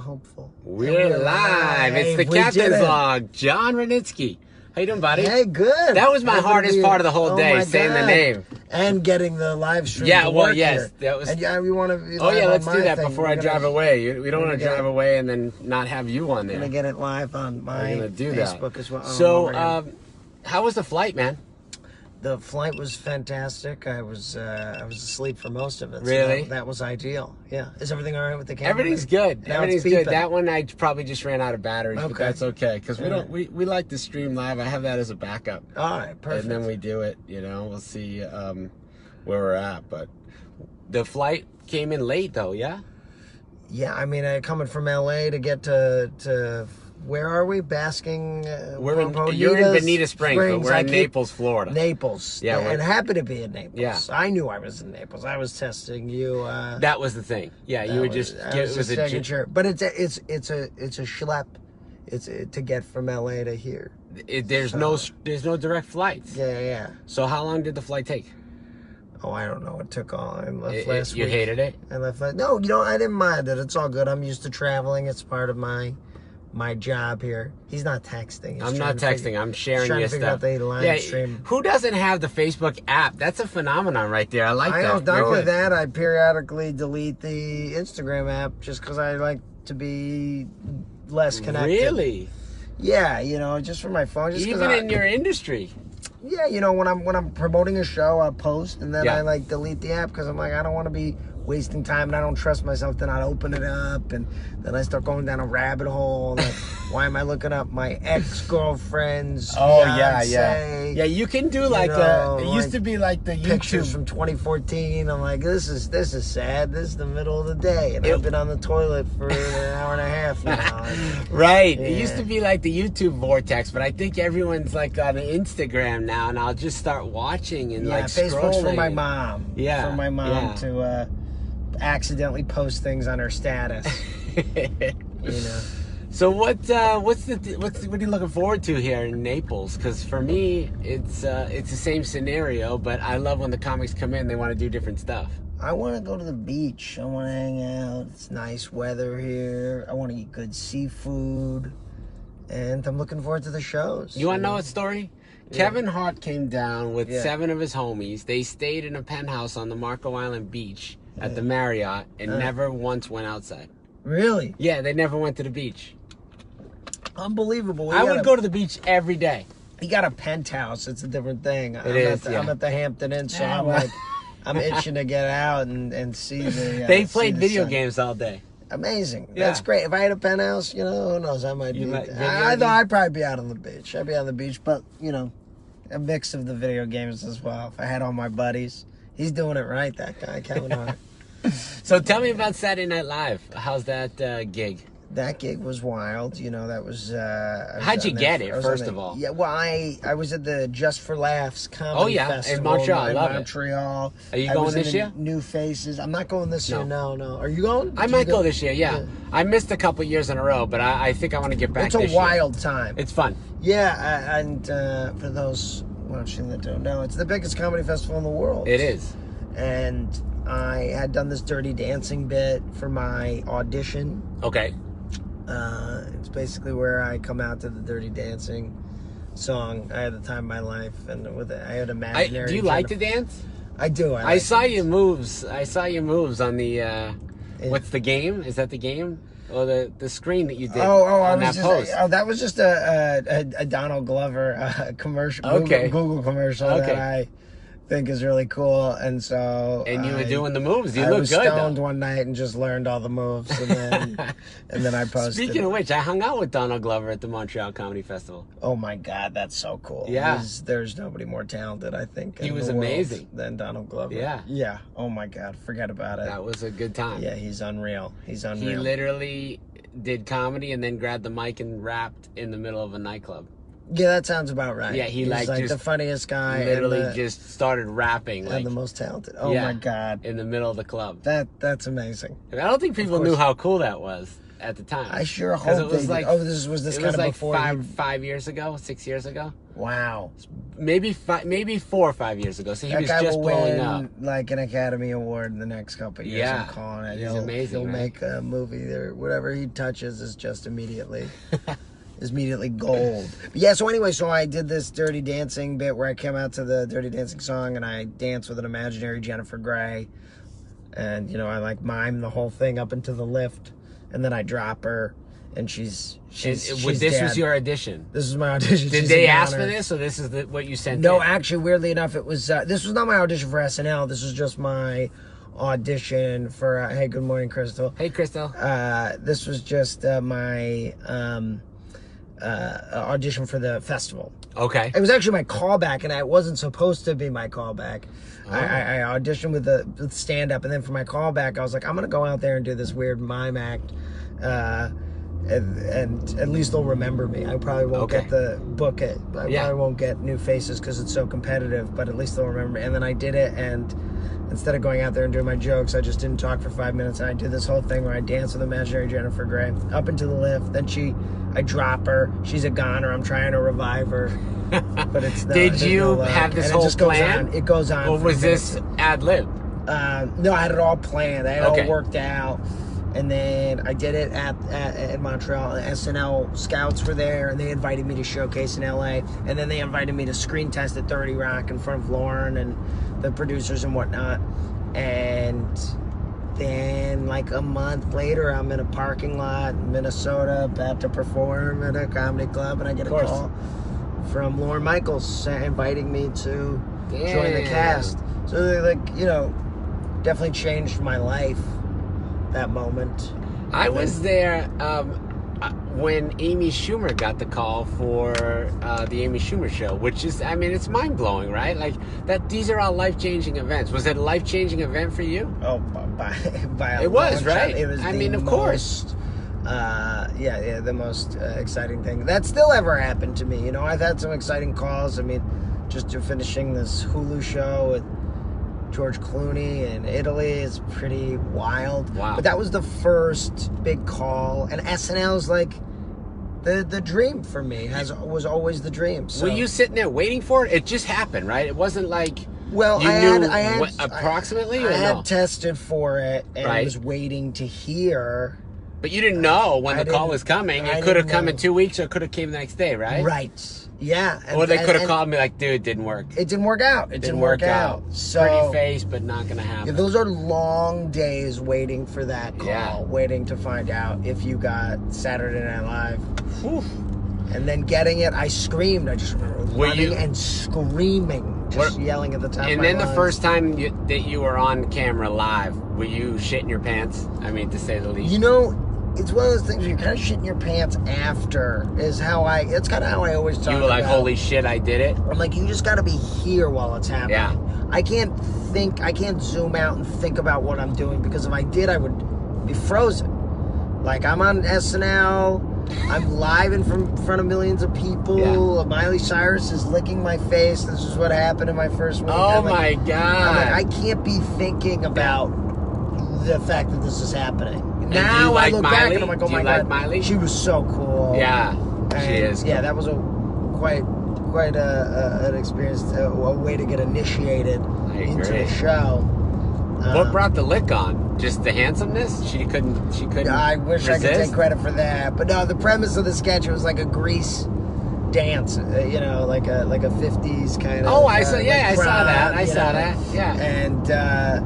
hopeful. We're live. It's the Captain's Log. Jon Rudnitsky. How you doing, buddy? Hey, good. That was my hardest part of the whole day, saying the name. And getting the live stream Yeah, to well, work yes. here. That was... And yeah, we want to Oh, yeah, let's do that thing. before I drive away. We don't want to drive away and then not have you on there. I'm going to get it live on my Facebook as well. So, how was the flight, man? The flight was fantastic. I was asleep for most of it. Really? So that was ideal. Yeah. Is everything all right with the camera? Everything's good. Now Everything's it's good. beeping. That one I probably just ran out of batteries, but Okay. that's okay because we like to stream live. I have that as a backup. All right, perfect. And then we do it. You know, we'll see where we're at. But the flight came in late, though. Yeah. Yeah, I mean, coming from LA to get to where are we? Basking. You're in Bonita Springs, but we're in Naples, Florida. Naples. Yeah, and happy to be in Naples. Yeah. I knew I was in Naples. I was testing you. That was the thing. Yeah, you would just get it was a sure. But it's a schlep. It's to get from LA to here. There's no direct flights. Yeah. So how long did the flight take? Oh, I don't know. It took all. I left last week. You hated it? I left. No, I didn't mind it. It's all good. I'm used to traveling. It's part of my job here. He's not texting. I'm not texting. I'm sharing your stuff. The live stream. Who doesn't have the Facebook app? That's a phenomenon right there. I like that. Not only that, I periodically delete the Instagram app just because I like to be less connected. Really? Yeah, just for my phone. Just even in your industry. Yeah, when I'm promoting a show, I'll post and then I delete the app because I'm like, I don't want to be wasting time and I don't trust myself to not open it up, and then I start going down a rabbit hole. Like, why am I looking up my ex-girlfriend's fiance? Yeah, you can do it used to be like the pictures YouTube from 2014. I'm like, this is sad. This is the middle of the day and I've been on the toilet for an hour and a half now. Right. Yeah. It used to be like the YouTube vortex, but I think everyone's like on Instagram now, and I'll just start watching and Facebook's scrolling. for my mom. Yeah. For my mom to accidentally post things on her status. So what are you looking forward to here in Naples? Because for me, it's the same scenario, but I love when the comics come in. They want to do different stuff. I want to go to the beach. I want to hang out. It's nice weather here. I want to eat good seafood, and I'm looking forward to the shows. You want to know a story? Yeah. Kevin Hart came down with 7 of his homies. They stayed in a penthouse on the Marco Island beach at the Marriott and never once went outside. Really? Yeah, they never went to the beach. Unbelievable. I would go to the beach every day. He got a penthouse. It's a different thing. I'm at the Hampton Inn, so I'm itching to get out and see the. They played video games all day. Amazing. Yeah. That's great. If I had a penthouse, who knows? I might be. I thought I'd probably be out on the beach. I'd be on the beach, but a mix of the video games as well. If I had all my buddies, he's doing it right. That guy, Kevin Hart. So tell me about Saturday Night Live. How's that gig? That gig was wild. That was... How'd you get it, first of all? Yeah, well, I was at the Just for Laughs Comedy Festival in Montreal. I love Montreal. Are you going this year? New Faces. I'm not going this year, no. Are you going? I might go this year, yeah. I missed a couple years in a row, but I think I want to get back this year. It's a wild time. It's fun. Yeah, and for those watching that don't know, it's the biggest comedy festival in the world. It is. And I had done this Dirty Dancing bit for my audition. Okay. It's basically where I come out to the Dirty Dancing song. I had the time of my life, and I had imaginary. Do you like to dance? I do. I saw your moves. I saw your moves on the. What's the game? Is that the game? Or the screen that you did on that post? That was just a Donald Glover commercial. Okay. Google commercial that I think is really cool, and so you were doing the moves. You look good. I was stoned though. one night and just learned all the moves, and then I posted. Speaking of which, I hung out with Donald Glover at the Montreal Comedy Festival. Oh my God, that's so cool! Yeah, there's nobody more talented, I think. He was amazing than Donald Glover. Yeah. Oh my God, forget about it. That was a good time. Yeah, he's unreal. He literally did comedy and then grabbed the mic and rapped in the middle of a nightclub. Yeah, that sounds about right. Yeah, he's like just the funniest guy. Literally just started rapping. And the most talented. Oh my God. In the middle of the club. That's amazing. I don't think people knew how cool that was. at the time. I sure hope they did. Like, this was kind of like before 5 years ago, 6 years ago. Wow. Maybe 4 or 5 years ago. So he that was guy just will blowing win, up. like an Academy Award in the next couple of years. Yeah, I'm calling it. he's amazing. He'll right? make a movie there. Whatever he touches is just immediately gold. But yeah. So anyway, so I did this Dirty Dancing bit where I came out to the Dirty Dancing song and I danced with an imaginary Jennifer Grey, and I like mime the whole thing up into the lift, and then I drop her. And she's this dead. was your audition. This was my audition. Did they ask for this, or this is what you sent? No, in? actually, weirdly enough, it was. This was not my audition for SNL. This was just my audition for. Hey, good morning, Crystal. Hey, Crystal. This was just my audition for the festival. Okay. It was actually my callback, and it wasn't supposed to be my callback. Oh. I auditioned with stand-up, and then for my callback, I was like, I'm gonna go out there and do this weird mime act. And at least they'll remember me. I probably won't get the book it. I probably won't get new faces because it's so competitive, but at least they'll remember me. And then I did it, and instead of going out there and doing my jokes, I just didn't talk for 5 minutes, and I did this whole thing where I danced with imaginary Jennifer Grey up into the lift. Then I drop her. She's a goner. I'm trying to revive her, but it's not. Did you have this whole plan? It goes on. Or was this ad lib? No, I had it all planned. I had it all worked out. And then I did it at Montreal. SNL scouts were there, and they invited me to showcase in LA. And then they invited me to screen test at 30 Rock in front of Lauren and the producers and whatnot. And then, like a month later, I'm in a parking lot in Minnesota, about to perform at a comedy club, and I get a call from Lorne Michaels inviting me to join the cast. So they definitely changed my life. That moment. I was there when Amy Schumer got the call for the Amy Schumer show, which is, it's mind-blowing, right? Like, these are all life-changing events. Was it a life-changing event for you? Oh, by a it was, right? It was of course. The most exciting thing that's still ever happened to me. I've had some exciting calls. Just finishing this Hulu show with George Clooney in Italy is pretty wild. Wow. But that was the first big call, and SNL's like the dream for me. Was always the dream. So. Were you sitting there waiting for it? It just happened, right? It wasn't like I had approximately. I had tested for it and was waiting to hear. But you didn't know when the call was coming. It could have come in 2 weeks, or it could have came the next day, right? Right. Yeah. Or they could have called me like, dude, it didn't work. It didn't work out. It didn't work out. So, pretty face, but not going to happen. Yeah, those are long days waiting for that call, waiting to find out if you got Saturday Night Live. Whew. And then getting it, I screamed. I just remember running and screaming, just yelling at the top of my lungs. And then the first time that you were on camera live, were you shitting your pants? To say the least. It's one of those things where you're kind of shitting your pants after it's kind of how I always talk. You were like, holy shit, I did it. I'm like, you just got to be here while it's happening. Yeah. I can't zoom out and think about what I'm doing, because if I did, I would be frozen. Like, I'm on SNL, I'm live in front of millions of people. Yeah. Miley Cyrus is licking my face. This is what happened in my first week. Oh my God. I can't be thinking about the fact that this is happening. And now I look back and I'm like, oh my God, Miley? she was so cool. Yeah, she is. Yeah, that was quite an experience, a way to get initiated into the show. What brought the lick on? Just the handsomeness? She couldn't. I wish resist? I could take credit for that, but no. The premise of the sketch was like a Grease dance, like a 50s kind of. Oh, I saw. I saw that. I saw that. Yeah.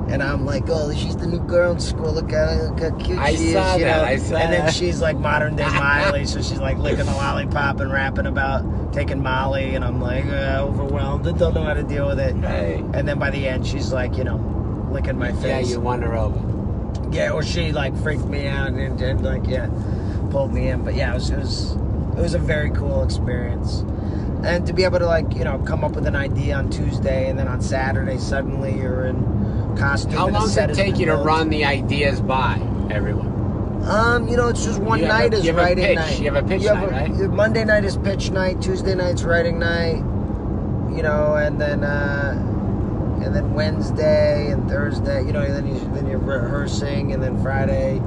And I'm like, oh, she's the new girl in school. Look how cute she is. I saw that. And then she's like modern day Miley, so she's like licking a lollipop and rapping about taking Molly, and I'm like overwhelmed. I don't know how to deal with it. Hey. And then by the end, she's like, licking my face. Yeah, you won her over. Yeah, or she like freaked me out and like pulled me in. But yeah, it was a very cool experience. And to be able to come up with an idea on Tuesday, and then on Saturday suddenly you're in costume. How long does it take you to run the ideas by everyone? It's just one night is writing night. You have a pitch night, right? Monday night is pitch night. Tuesday night's writing night. And then Wednesday and Thursday. Then you're rehearsing, and then Friday.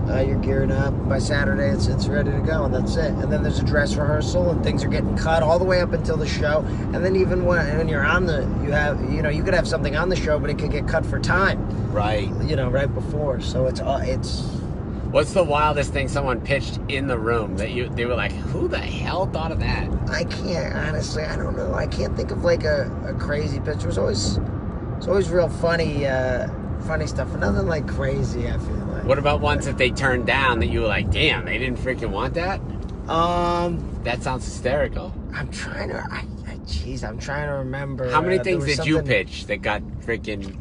You're gearing up. By Saturday, it's ready to go, and that's it. And then there's a dress rehearsal, and things are getting cut all the way up until the show. And then even when you're on you could have something on the show, but it could get cut for time. Right. Right before. So it's. What's the wildest thing someone pitched in the room that they were like, who the hell thought of that? I can't, honestly, I don't know. I can't think of like a crazy pitch. It's always real funny stuff, but nothing like crazy, I feel like. What about ones that they turned down that you were like, damn, they didn't freaking want that? That sounds hysterical. I'm trying to remember. How many things did you pitch that got freaking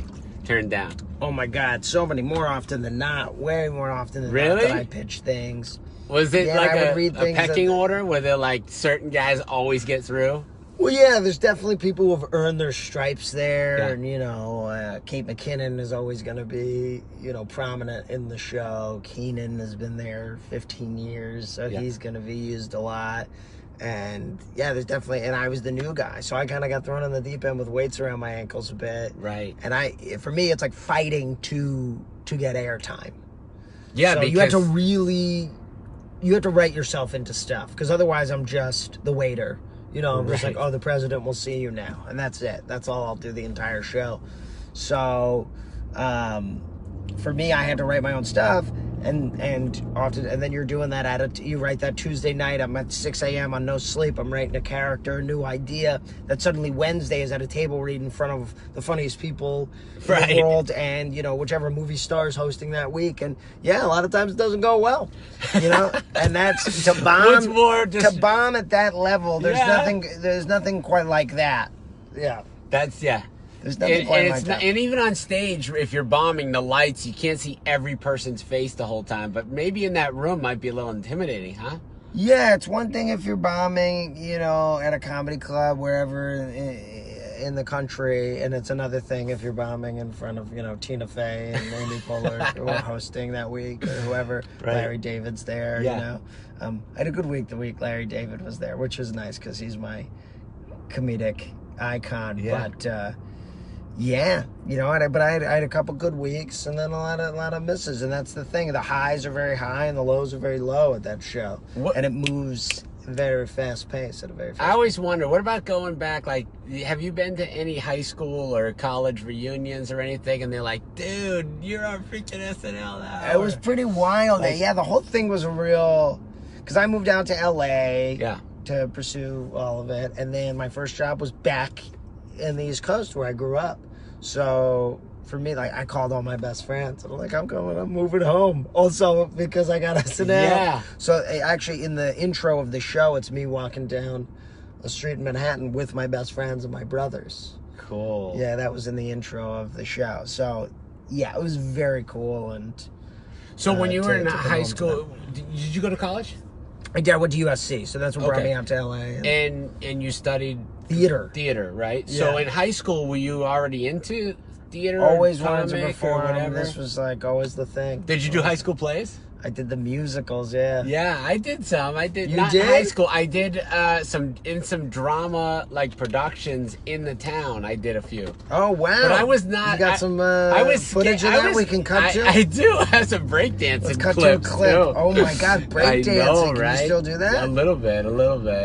turned down? Oh my God, so many, more often than not, way more often than not that I pitch things. Was it like a pecking order where they're like certain guys always get through? Well, yeah, there's definitely people who have earned their stripes there, and Kate McKinnon is always going to be, prominent in the show. Keenan has been there 15 years, so he's going to be used a lot. And yeah, there's definitely, and I was the new guy, so I kind of got thrown in the deep end with weights around my ankles a bit. Right. And for me, it's like fighting to get airtime. Yeah, so because you have to write yourself into stuff, because otherwise I'm just the waiter. I'm just like, oh, the president will see you now, and that's it. That's all I'll do the entire show. So, for me, I had to write my own stuff, and often, and then you're doing that you write that Tuesday night. I'm at 6 a.m. on no sleep. I'm writing a character, a new idea. That suddenly Wednesday is at a table read in front of the funniest people in the world, and whichever movie star is hosting that week. And yeah, a lot of times it doesn't go well. And that's to bomb at that level. There's nothing quite like that. Yeah. There's nothing quite like that. And even on stage, if you're bombing, the lights, you can't see every person's face the whole time. But maybe in that room might be a little intimidating, huh? Yeah, it's one thing if you're bombing, at a comedy club, wherever in the country, and it's another thing if you're bombing in front of, Tina Fey and Amy Poehler who are hosting that week, or whoever. Right. Larry David's there, I had a good week the week Larry David was there, which was nice because he's my comedic icon. Yeah. But, but I had a couple good weeks, and then a lot of misses, and that's the thing. The highs are very high and the lows are very low at that show, and it moves very fast pace at a very fast I always wonder, what about going back? Like, have you been to any high school or college reunions or anything? And they're like, dude, you're on freaking SNL now. It was pretty wild. The whole thing was because I moved out to LA to pursue all of it, and then my first job was back in the East Coast where I grew up. So for me, like, I called all my best friends, and I'm like, I'm moving home. Also because I got SNL. Yeah. So actually, in the intro of the show, it's me walking down a street in Manhattan with my best friends and my brothers. Cool. Yeah, that was in the intro of the show. So yeah, it was very cool. And so when you were in high school, did you go to college? I did. I went to USC, so that's what brought me out to LA. And you studied theater, right? Yeah. So in high school, were you already into theater? Always wanted to perform. This was like always the thing. Did you do high school plays? I did the musicals, yeah. Yeah, I did some. I did. You not did? In high school. I did some drama like productions in the town. I did a few. Oh wow! But I was not. You got some footage of that we can cut to? I do have some breakdancing Let's cut clips to a clip. too. Oh my God, breakdancing! Right? Can you still do that? A little bit.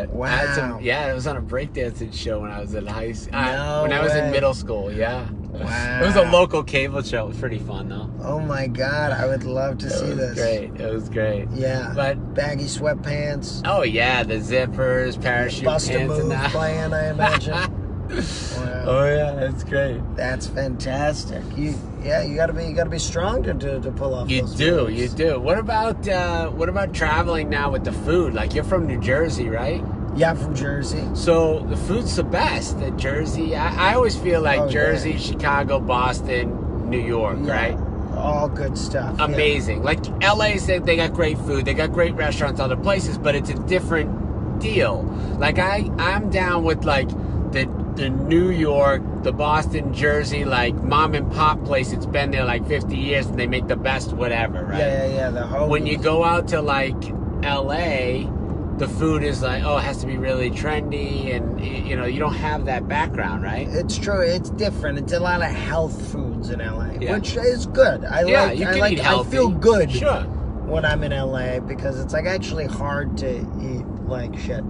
Wow. I was on a breakdancing show when I was in high school. No when I was in way. middle school. Yeah. Wow. It was a local cable show. It was pretty fun though. Oh my God, I would love to see this. It was great. Yeah. But baggy sweatpants. Oh yeah, the zippers, parachute Bust a pants, move and that. playing, I imagine. Wow. Oh yeah, that's great. That's fantastic. You gotta be strong to pull off. You those do. moves. What about traveling now with the food? Like, you're from New Jersey, right? Yeah, I'm from Jersey. So the food's the best at Jersey. I always feel like Jersey, Chicago, Boston, New York, right? All good stuff. Amazing. Yeah. Like LA said, they got great food, they got great restaurants, other places, but it's a different deal. Like I'm down with like the New York, the Boston, Jersey, like mom and pop place. It's been there like 50 years and they make the best whatever, right? Yeah. The whole. When you go out to like LA, the food is like, it has to be really trendy, and you don't have that background, right? It's true. It's different. It's a lot of health foods in LA, which is good. I eat healthy. I feel good. Sure. when I'm in LA because it's like actually hard to eat like shit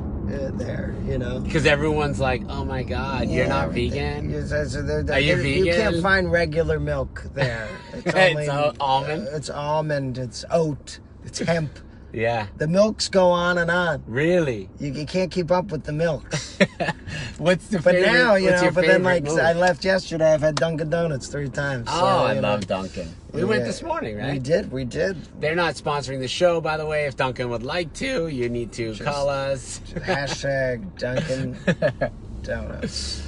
there, you know. Because everyone's like, "Oh my God, you're not vegan? Are you vegan? You can't find regular milk there. It's It's almond. It's almond. It's oat. It's hemp. Yeah. The milks go on and on. Really? You can't keep up with the milks. What's the But favorite? now, you what's know, your but then like favorite move? I left yesterday, I've had Dunkin' Donuts 3 times. Oh, So, I you know. love Dunkin'. We went this morning, right? We did. They're not sponsoring the show, by the way. If Dunkin' would like to, you need to call us. Hashtag Dunkin' Donuts.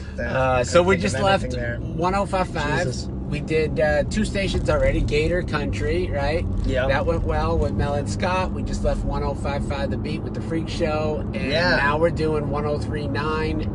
So we just left there. 1055. Jesus. We did 2 stations already. Gator Country, right? Yeah. That went well with Mel and Scott. We just left 1055 The Beat with the Freak Show. And Yeah. now we're doing 1039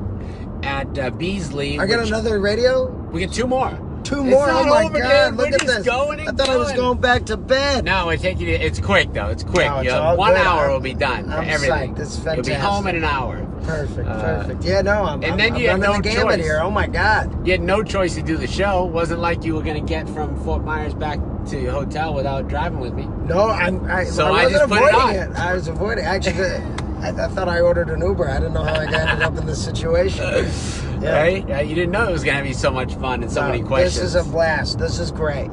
at Beasley. I got another radio? We get 2 more. 2 more? It's not Oh my over, God, dude. look We're at just this. going I and thought I was going. going back to bed. No, it's quick though. It's quick. No, it's You have all 1 good. hour will be done for I'm everything. psyched. This is You'll be fantastic. home in an hour. Perfect. Yeah, no, I'm And then you had running no the gamut choice. here. Oh my God. You had no choice to do the show. Wasn't like you were going to get from Fort Myers back to your hotel without driving with me. No, I So I wasn't just put it avoiding on. it. I was avoiding. Actually, I thought I ordered an Uber. I didn't know how I ended up in this situation. Yeah. Right? You didn't know it was going to be so much fun and so many questions. This is a blast. This is great.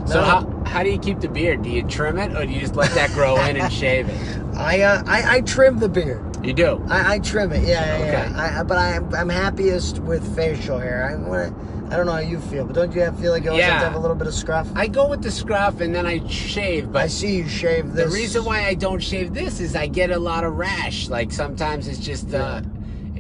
So No. how do you keep the beard? Do you trim it or do you just let that grow in and shave it? I trim the beard. You do? I trim it. Yeah. Okay. But I'm happiest with facial hair. I don't know how you feel, but don't you feel like you always have to have a little bit of scruff? I go with the scruff and then I shave. But I see you shave this. the reason why I don't shave this is I get a lot of rash. Like sometimes it's just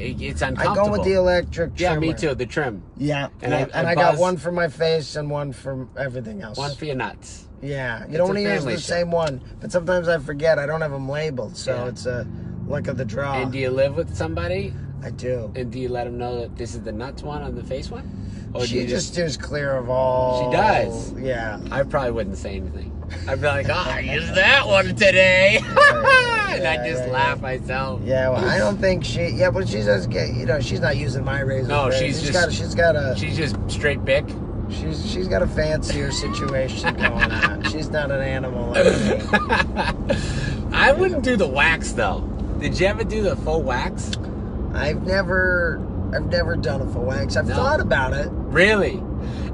it's uncomfortable. I go with the electric trimmer. Yeah, me too. The trim. Yeah, And I got one for my face and one for everything else. One for your nuts. Yeah, you don't want to use the same one, but sometimes I forget. I don't have them labeled, so it's a luck of the draw. And do you live with somebody? I do. And do you let them know that this is the nuts one and the face one? Or She just steers clear of all. She does? Yeah. I probably wouldn't say anything. I'd be like, I used that one today. And I just laugh myself. Yeah, well, I don't think she. Yeah, but she does get. You know, she's not using my razor. No, she's just straight Bic. She's got a fancier situation going on. She's not an animal like me. I wouldn't do the wax though. Did you ever do the full wax? I've never done a full wax. I've thought about it. Really?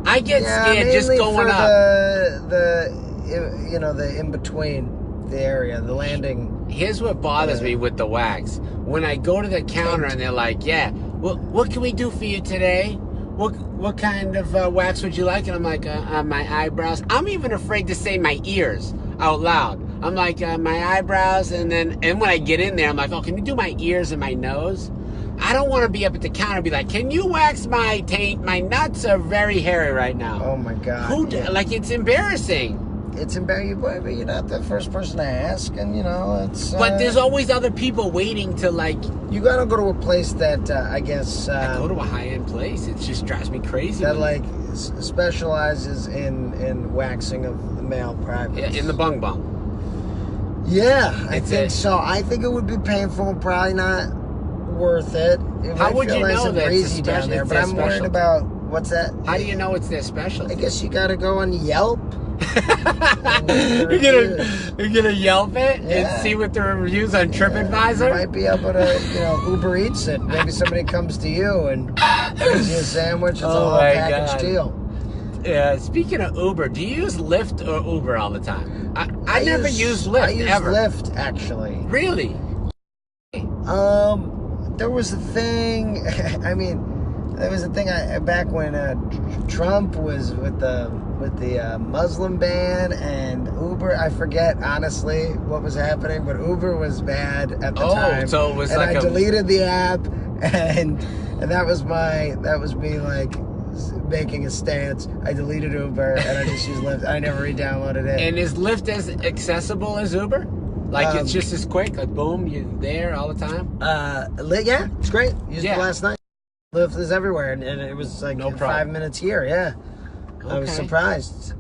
I get scared just mainly going for up. The in between the area, the landing. Here's what bothers me with the wax. When I go to the counter and they're like, "Yeah, what can we do for you today? What kind of wax would you like?" And I'm like, "My eyebrows." I'm even afraid to say my ears out loud. I'm like, "My eyebrows," and when I get in there, I'm like, "Oh, can you do my ears and my nose?" I don't want to be up at the counter and be like, "Can you wax my taint? My nuts are very hairy right now." Oh my God! Like, it's embarrassing. It's embarrassing, but you're not the first person to ask, and it's. But there's always other people waiting to like. You gotta go to a place that I guess. I go to a high-end place. It just drives me crazy. That specializes in waxing of the male privates. Yeah, in the bung bung. Yeah, I think so. I think it would be painful. Probably not worth it. How would you know that it's down there? But I'm worried about what's that? How do you know it's their special? I guess you gotta go on Yelp. You're gonna Yelp it and see what the reviews on TripAdvisor. You might be able to, Uber Eats it. Maybe somebody comes to you and gives you a sandwich. It's a whole package deal. Yeah. Speaking of Uber, do you use Lyft or Uber all the time? I never use Lyft. I use ever. Lyft actually. Really? There was a thing. There was a thing back when Trump was with the Muslim ban and Uber. I forget honestly what was happening, but Uber was bad at the time. So it was and like I deleted the app, and that was me like making a stance. I deleted Uber and I just used Lyft. I never re-downloaded it. And is Lyft as accessible as Uber? Like it's just as quick? Like boom, you're there all the time? Yeah, it's great. Used it last night. Lyft is everywhere, and it was like 5 minutes here. Yeah, okay. I was surprised.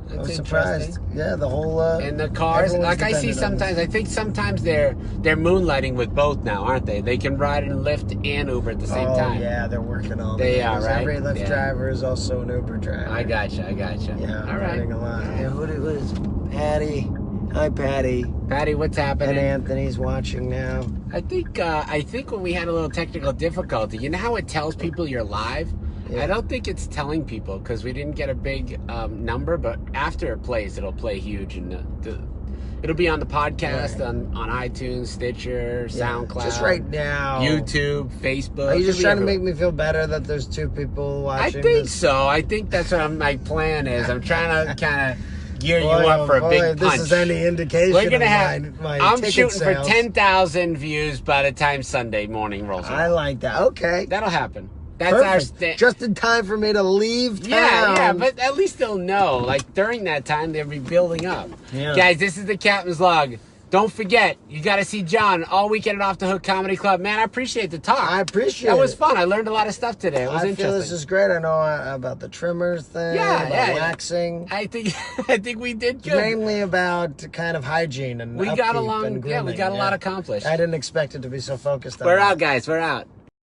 Yeah, the whole and the cars. Like I see sometimes. I think sometimes they're moonlighting with both now, aren't they? They can ride in Lyft and Uber at the same time. Yeah, they're working on. They are, right? Every Lyft driver is also an Uber driver. I gotcha. Yeah, all right. A lot. Yeah, what is Patty? Hi, Patty. Patty, what's happening? And Anthony's watching now. I think when we had a little technical difficulty, you know how it tells people you're live? Yeah. I don't think it's telling people because we didn't get a big number, but after it plays, it'll play huge, and it'll be on the podcast on iTunes, Stitcher, SoundCloud. Just right now. YouTube, Facebook. Are you just trying to make me feel better that there's 2 people watching? I think so. I think that's what my plan is. I'm trying to kind of gear you up for a big if punch. This is any indication. We're gonna have. My I'm ticket shooting sales. for 10,000 views by the time Sunday morning rolls around. I like that. Okay, that'll happen. That's perfect. Just in time for me to leave town. Yeah, but at least they'll know. Like during that time, they'll be building up. Yeah. Guys, this is the Captain's Log. Don't forget, you got to see John all weekend at Off the Hook Comedy Club. Man, I appreciate the talk. I appreciate it. That was fun. I learned a lot of stuff today. It was interesting. I feel this is great. I know about the trimmers thing, about waxing. I think we did good. Mainly about kind of hygiene and we got along. Yeah, we got a lot accomplished. I didn't expect it to be so focused on We're out, guys. We're out.